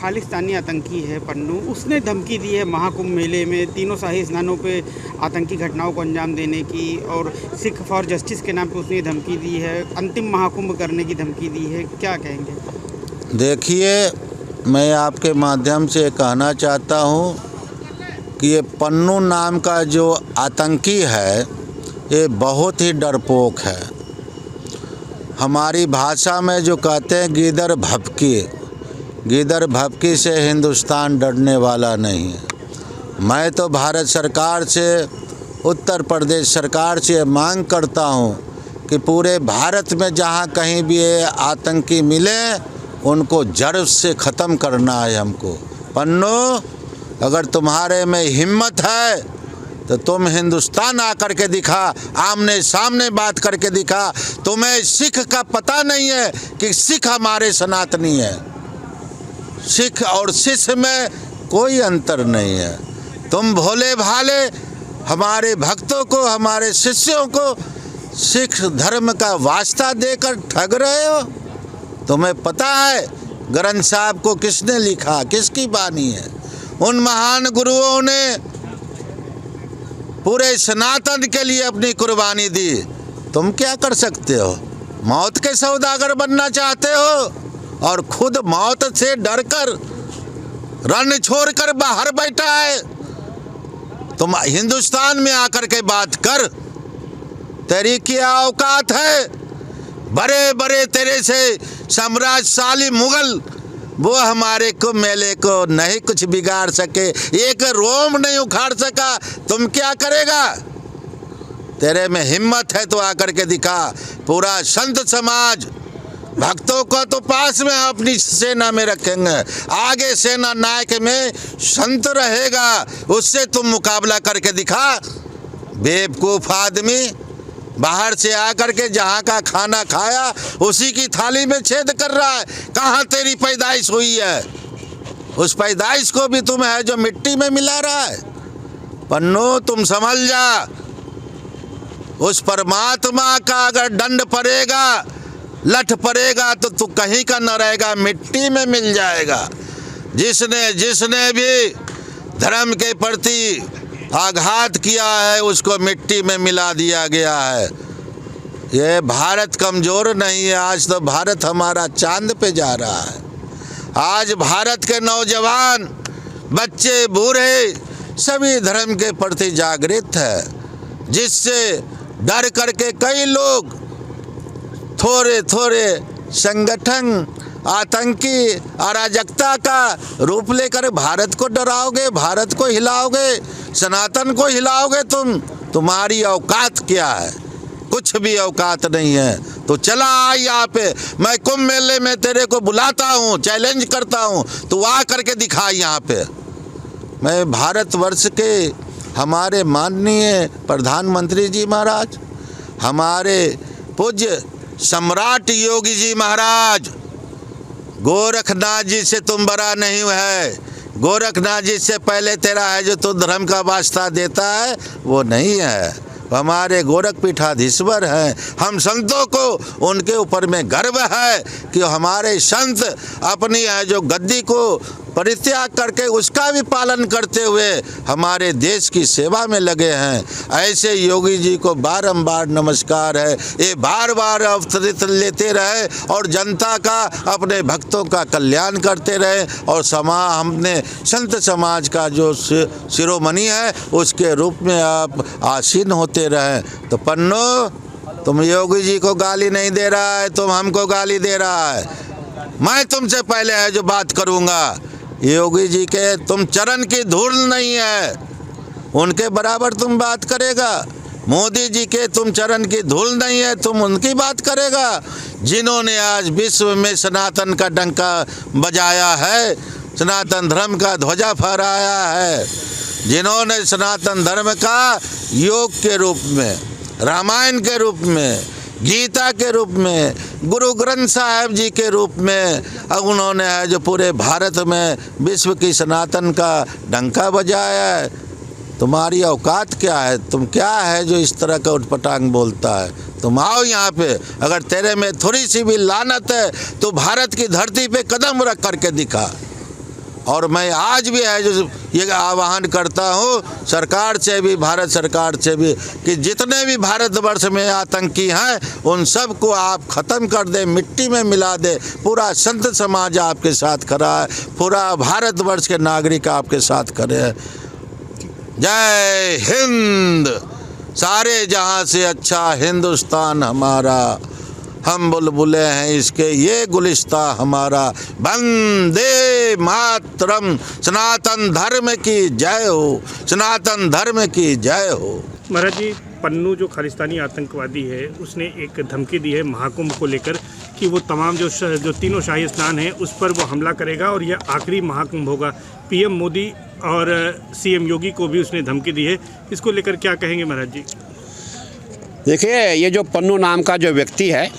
खालिस्तानी आतंकी है पन्नू, उसने धमकी दी है महाकुंभ मेले में तीनों शाही स्नानों पे आतंकी घटनाओं को अंजाम देने की, और सिख फॉर जस्टिस के नाम पे उसने धमकी दी है, अंतिम महाकुंभ करने की धमकी दी है। क्या कहेंगे? देखिए, मैं आपके माध्यम से कहना चाहता हूँ कि ये पन्नू नाम का जो आतंकी है ये बहुत ही डरपोक है। हमारी भाषा में जो कहते हैं गीदड़ भभकी, गीदड़ भभकी से हिंदुस्तान डरने वाला नहीं है। मैं तो भारत सरकार से, उत्तर प्रदेश सरकार से मांग करता हूँ कि पूरे भारत में जहाँ कहीं भी ये आतंकी मिले उनको जड़ से ख़त्म करना है हमको। पन्नू, अगर तुम्हारे में हिम्मत है तो तुम हिंदुस्तान आकर के दिखा, आमने सामने बात करके दिखा। तुम्हें सिख का पता नहीं है कि सिख हमारे सनातनी है। सिख और शिष्य में कोई अंतर नहीं है। तुम भोले भाले हमारे भक्तों को, हमारे शिष्यों को सिख धर्म का वास्ता देकर ठग रहे हो। तुम्हें पता है ग्रंथ साहब को किसने लिखा, किसकी बानी है? उन महान गुरुओं ने पूरे सनातन के लिए अपनी कुर्बानी दी। तुम क्या कर सकते हो? मौत के सौदागर बनना चाहते हो और खुद मौत से डरकर रण छोड़कर बाहर बैठा है। तुम हिंदुस्तान में आकर के बात कर, तेरी क्या औकात है? बड़े बड़े तेरे से साम्राज्यशाली मुगल वो हमारे कुंभ मेले को नहीं कुछ बिगाड़ सके, एक रोम नहीं उखाड़ सका। तुम क्या करेगा? तेरे में हिम्मत है तो आकर के दिखा। पूरा संत समाज भक्तों को तो पास में अपनी सेना में रखेंगे, आगे सेना नायक में संत रहेगा, उससे तुम मुकाबला करके दिखा। बेवकूफ़ आदमी बाहर से आकर के जहाँ का खाना खाया उसी की थाली में छेद कर रहा है। कहाँ तेरी पैदाइश हुई है? उस पैदाइश को भी तुम है जो मिट्टी में मिला रहा है। पन्नू, तुम समझ जा, उस परमात्मा का अगर दंड पड़ेगा, लठ पड़ेगा तो तू कहीं का न रहेगा, मिट्टी में मिल जाएगा। जिसने भी धर्म के प्रति आघात किया है उसको मिट्टी में मिला दिया गया है। ये भारत कमज़ोर नहीं है, आज तो भारत हमारा चांद पे जा रहा है। आज भारत के नौजवान, बच्चे, बूढ़े सभी धर्म के प्रति जागृत है, जिससे डर करके कई लोग थोड़े थोड़े संगठन आतंकी अराजकता का रूप लेकर भारत को डराओगे, भारत को हिलाओगे, सनातन को हिलाओगे। तुम्हारी औकात क्या है? कुछ भी औकात नहीं है। तो चला आ यहाँ पे, मैं कुंभ मेले में तेरे को बुलाता हूँ, चैलेंज करता हूँ, तू आ करके दिखा यहाँ पे। मैं भारतवर्ष के हमारे माननीय प्रधानमंत्री जी महाराज, हमारे पूज्य सम्राट योगी जी महाराज, गोरखनाथ जी से तुम बड़ा नहीं है। गोरखनाथ जी से पहले तेरा है जो तू धर्म का वास्ता देता है वो नहीं है, हमारे गोरख पीठाधीश्वर हैं। हम संतों को उनके ऊपर में गर्व है कि हमारे संत अपनी है जो गद्दी को परित्याग करके उसका भी पालन करते हुए हमारे देश की सेवा में लगे हैं। ऐसे योगी जी को बारंबार नमस्कार है। ये बार बार अवतरित लेते रहे और जनता का, अपने भक्तों का कल्याण करते रहे और हमने संत समाज का जो शिरोमणि है उसके रूप में आप आसीन होते रहे। तो पन्नू, तुम योगी जी को गाली नहीं दे रहा है, तुम हमको गाली दे रहा है। मैं तुमसे पहले है जो बात करूँगा, योगी जी के तुम चरण की धूल नहीं है, उनके बराबर तुम बात करेगा। मोदी जी के तुम चरण की धूल नहीं है, तुम उनकी बात करेगा। जिन्होंने आज विश्व में सनातन का डंका बजाया है, सनातन धर्म का ध्वजा फहराया है, जिन्होंने सनातन धर्म का योग के रूप में, रामायण के रूप में, गीता के रूप में, गुरु ग्रंथ साहब जी के रूप में उन्होंने है जो पूरे भारत में विश्व की सनातन का डंका बजाया है। तुम्हारी औकात क्या है? तुम क्या है जो इस तरह का उटपटांग बोलता है? तुम आओ यहाँ पे, अगर तेरे में थोड़ी सी भी लानत है तो भारत की धरती पे कदम रख करके दिखा। और मैं आज भी है जो ये आह्वान करता हूँ सरकार से भी, भारत सरकार से भी, कि जितने भी भारतवर्ष में आतंकी हैं उन सब को आप ख़त्म कर दें, मिट्टी में मिला दें। पूरा संत समाज आपके साथ खड़ा है, पूरा भारतवर्ष के नागरिक आपके साथ खड़े हैं। जय हिंद। सारे जहाँ से अच्छा हिंदुस्तान हमारा, हम बुलबुले हैं इसके, ये गुलिस्ता हमारा। वंदे मातरम। सनातन धर्म की जय हो, सनातन धर्म की जय हो। महाराज जी, पन्नू जो खालिस्तानी आतंकवादी है उसने एक धमकी दी है महाकुंभ को लेकर कि वो तमाम जो तीनों शाही स्नान हैं उस पर वो हमला करेगा और यह आखिरी महाकुंभ होगा। पीएम मोदी और सीएम योगी को भी उसने धमकी दी है। इसको लेकर क्या कहेंगे महाराज जी? देखिए, ये जो पन्नू नाम का जो व्यक्ति है,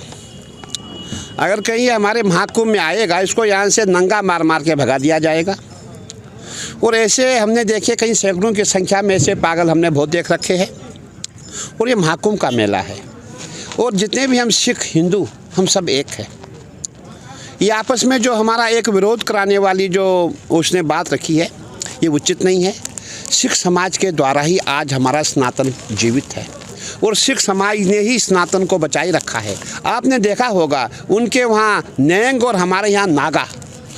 अगर कहीं हमारे महाकुंभ में आएगा, इसको यहाँ से नंगा मार मार के भगा दिया जाएगा। और ऐसे हमने देखे कहीं सैकड़ों की संख्या में ऐसे पागल हमने बहुत देख रखे हैं। और ये महाकुंभ का मेला है और जितने भी हम सिख हिंदू हम सब एक हैं। ये आपस में जो हमारा एक विरोध कराने वाली जो उसने बात रखी है ये उचित नहीं है। सिख समाज के द्वारा ही आज हमारा सनातन जीवित है और सिख समाज ने ही सनातन को बचाए रखा है। आपने देखा होगा उनके वहाँ नयंग और हमारे यहाँ नागा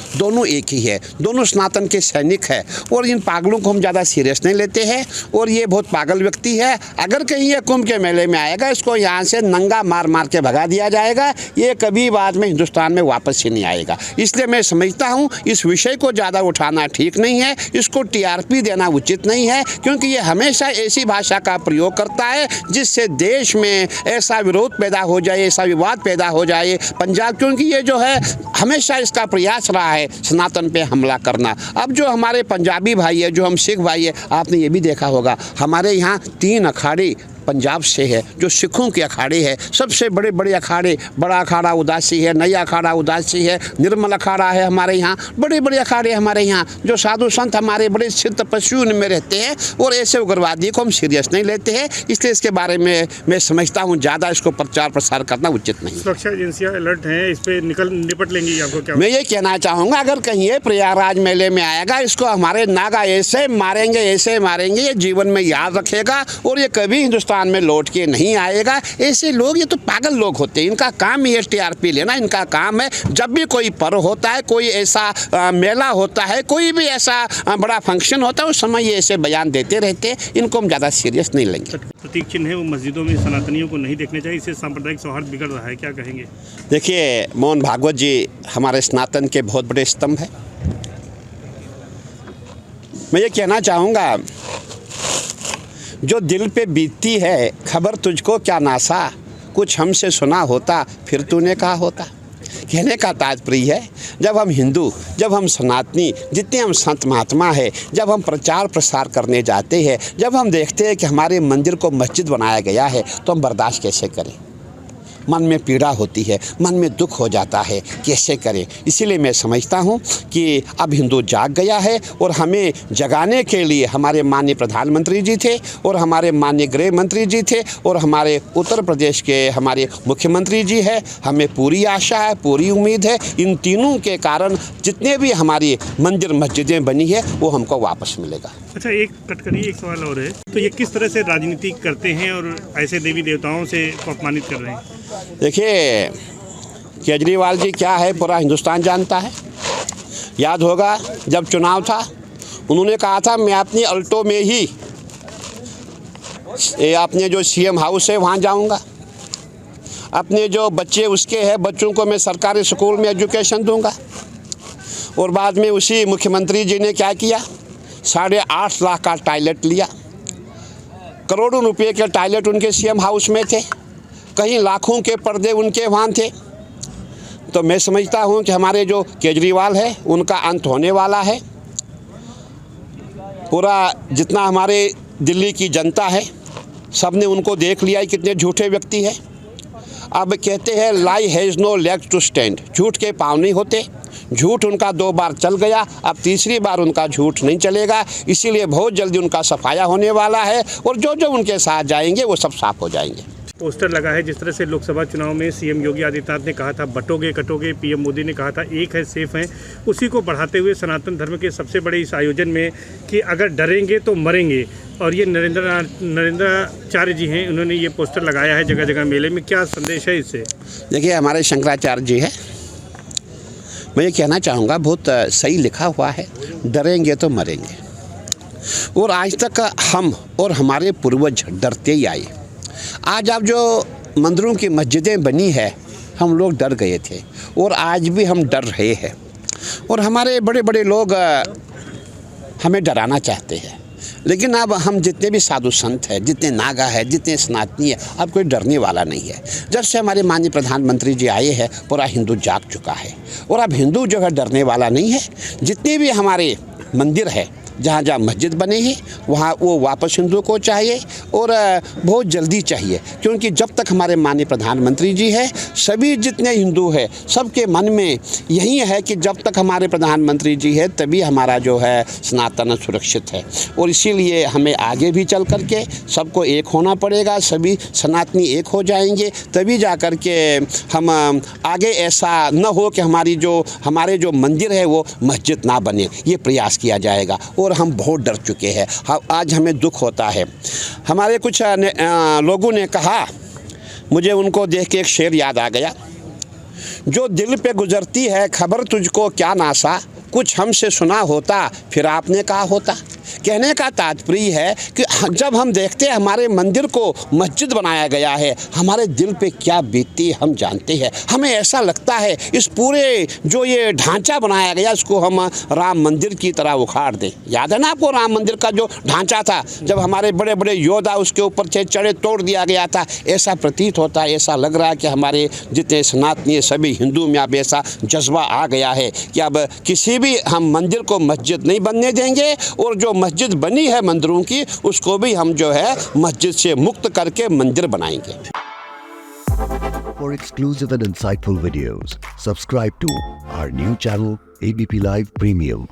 दोनों एक ही है, दोनों सनातन के सैनिक है। और इन पागलों को हम ज़्यादा सीरियस नहीं लेते हैं और ये बहुत पागल व्यक्ति है। अगर कहीं ये कुंभ के मेले में आएगा, इसको यहाँ से नंगा मार मार के भगा दिया जाएगा। ये कभी बाद में हिंदुस्तान में वापस ही नहीं आएगा। इसलिए मैं समझता हूँ इस विषय को ज़्यादा उठाना ठीक नहीं है, इसको टीआरपी देना उचित नहीं है, क्योंकि ये हमेशा ऐसी भाषा का प्रयोग करता है जिससे देश में ऐसा विरोध पैदा हो जाए, ऐसा विवाद पैदा हो जाए। पंजाब, क्योंकि ये जो है हमेशा इसका प्रयास रहा है सनातन पे हमला करना। अब जो हमारे पंजाबी भाई है, जो हम सिख भाई है, आपने ये भी देखा होगा हमारे यहाँ 3 अखाड़े पंजाब से है जो सिखों के अखाड़े है। सबसे बड़े बड़े अखाड़े, बड़ा अखाड़ा उदासी है, नया अखाड़ा उदासी है, निर्मल अखाड़ा है हमारे यहाँ। बड़े बड़े अखाड़े हमारे यहाँ जो साधु संत हमारे बड़े सिद्ध तपस्वी उनमें रहते हैं और ऐसे उग्रवादी को हम सीरियस नहीं लेते हैं। इसलिए इसके बारे में मैं समझता हूँ ज़्यादा इसको प्रचार प्रसार करना उचित नहीं। सुरक्षा एजेंसियाँ अलर्ट हैं, इस पर निपट लेंगी आपको क्या? मैं ये कहना चाहूँगा, अगर कहीं ये प्रयागराज मेले में आएगा, इसको हमारे नागा ऐसे मारेंगे, ऐसे मारेंगे, ये जीवन में याद रखेगा और ये कभी हिंदुस्तान में लौट के नहीं आएगा। ऐसे लोग, ये तो पागल लोग होते हैं, इनका काम ही है टीआरपी लेना। इनका काम है जब भी कोई पर्व होता है, कोई ऐसा मेला होता है, कोई भी ऐसा बड़ा फंक्शन होता है, उस समय ये ऐसे बयान देते रहते हैं। इनको हम ज़्यादा सीरियस नहीं लेंगे। प्रतीक चिन्ह है वो मस्जिदों में सनातनियों को नहीं देखने चाहिए, इससे सांप्रदायिक सौहार्द बिगड़ रहा है, क्या कहेंगे? देखिए, मोहन भागवत जी हमारे सनातन के बहुत बड़े स्तंभ हैं। मैं ये कहना चाहूँगा, जो दिल पे बीतती है खबर तुझको क्या नासा, कुछ हमसे सुना होता फिर तूने कहा होता। कहने का तात्पर्य है, जब हम हिंदू, जब हम सनातनी, जितने हम संत महात्मा है, जब हम प्रचार प्रसार करने जाते हैं, जब हम देखते हैं कि हमारे मंदिर को मस्जिद बनाया गया है, तो हम बर्दाश्त कैसे करें? मन में पीड़ा होती है, मन में दुख हो जाता है, कैसे करें? इसीलिए मैं समझता हूँ कि अब हिंदू जाग गया है और हमें जगाने के लिए हमारे माननीय प्रधानमंत्री जी थे और हमारे माननीय गृह मंत्री जी थे और हमारे उत्तर प्रदेश के हमारे मुख्यमंत्री जी है। हमें पूरी आशा है, पूरी उम्मीद है, इन तीनों के कारण जितने भी हमारी मंदिर मस्जिदें बनी है वो हमको वापस मिलेगा। अच्छा, एक कटकरी एक सवाल और है, तो ये किस तरह से राजनीति करते हैं और ऐसे देवी देवताओं से अपमानित कर रहे हैं? देखिए, केजरीवाल जी क्या है पूरा हिंदुस्तान जानता है। याद होगा जब चुनाव था, उन्होंने कहा था मैं अपनी अल्टो में ही अपने जो सीएम हाउस है वहाँ जाऊँगा, अपने जो बच्चे उसके हैं बच्चों को मैं सरकारी स्कूल में एजुकेशन दूँगा। और बाद में उसी मुख्यमंत्री जी ने क्या किया, 8.5 लाख का टॉयलेट लिया। करोड़ों रुपए के टॉयलेट उनके सीएम हाउस में थे, कहीं लाखों के पर्दे उनके वहाँ थे। तो मैं समझता हूँ कि हमारे जो केजरीवाल है उनका अंत होने वाला है। पूरा जितना हमारे दिल्ली की जनता है सब ने उनको देख लिया है कितने झूठे व्यक्ति हैं। अब कहते हैं lie has no leg to stand, झूठ के पाँव नहीं होते। झूठ उनका 2 बार चल गया, अब तीसरी बार उनका झूठ नहीं चलेगा। इसीलिए बहुत जल्दी उनका सफाया होने वाला है और जो जो उनके साथ जाएंगे वो सब साफ हो जाएंगे। पोस्टर लगा है। जिस तरह से लोकसभा चुनाव में सीएम योगी आदित्यनाथ ने कहा था बटोगे कटोगे, पीएम मोदी ने कहा था एक है सेफ है, उसी को बढ़ाते हुए सनातन धर्म के सबसे बड़े इस आयोजन में कि अगर डरेंगे तो मरेंगे, और ये नरेंद्राचार्य जी हैं, उन्होंने ये पोस्टर लगाया है जगह जगह मेले में। क्या संदेश है इससे? देखिए, हमारे शंकराचार्य जी है, मैं ये कहना चाहूँगा बहुत सही लिखा हुआ है, डरेंगे तो मरेंगे। और आज तक हम और हमारे पूर्वज डरते ही आए। आज अब जो मंदिरों की मस्जिदें बनी है, हम लोग डर गए थे और आज भी हम डर रहे हैं। और हमारे बड़े बड़े लोग हमें डराना चाहते हैं, लेकिन अब हम जितने भी साधु संत हैं, जितने नागा है, जितने सनातनी है, अब कोई डरने वाला नहीं है। जब से हमारे माननीय प्रधानमंत्री जी आए हैं, पूरा हिंदू जाग चुका है और अब हिंदू जो है डरने वाला नहीं है। जितने भी हमारे मंदिर है, जहाँ जहाँ मस्जिद बने हैं, वहाँ वो वापस हिंदुओं को चाहिए और बहुत जल्दी चाहिए, क्योंकि जब तक हमारे माननीय प्रधानमंत्री जी है, सभी जितने हिंदू है, सबके मन में यही है कि जब तक हमारे प्रधानमंत्री जी है तभी हमारा जो है सनातन सुरक्षित है। और इसीलिए हमें आगे भी चल कर के सबको एक होना पड़ेगा, सभी सनातनी एक हो जाएंगे, तभी जा कर के हम आगे ऐसा न हो कि हमारे जो मंदिर है वो मस्जिद ना बने। ये प्रयास किया जाएगा और हम बहुत डर चुके हैं। आज हमें दुख होता है। हमारे कुछ लोगों ने कहा, मुझे उनको देख के एक शेर याद आ गया, जो दिल पे गुजरती है खबर तुझको क्या नासा, कुछ हमसे सुना होता फिर आपने कहा होता। कहने का तात्पर्य है कि जब हम देखते हैं हमारे मंदिर को मस्जिद बनाया गया है, हमारे दिल पे क्या बीतती हम जानते हैं। हमें ऐसा लगता है इस पूरे जो ये ढांचा बनाया गया, इसको हम राम मंदिर की तरह उखाड़ दें। याद है ना आपको राम मंदिर का जो ढांचा था, जब हमारे बड़े बड़े योद्धा उसके ऊपर से चढ़े, तोड़ दिया गया था। ऐसा प्रतीत होता है, ऐसा लग रहा है कि हमारे जितने सनातनी सभी हिंदू में अब ऐसा जज्बा आ गया है कि अब किसी भी हम मंदिर को मस्जिद नहीं बनने देंगे, और जो मस्जिद बनी है मंदिरों की, उसको भी हम जो है मस्जिद से मुक्त करके मंदिर बनाएंगे। For exclusive and insightful videos, subscribe to our new channel ABP Live Premium.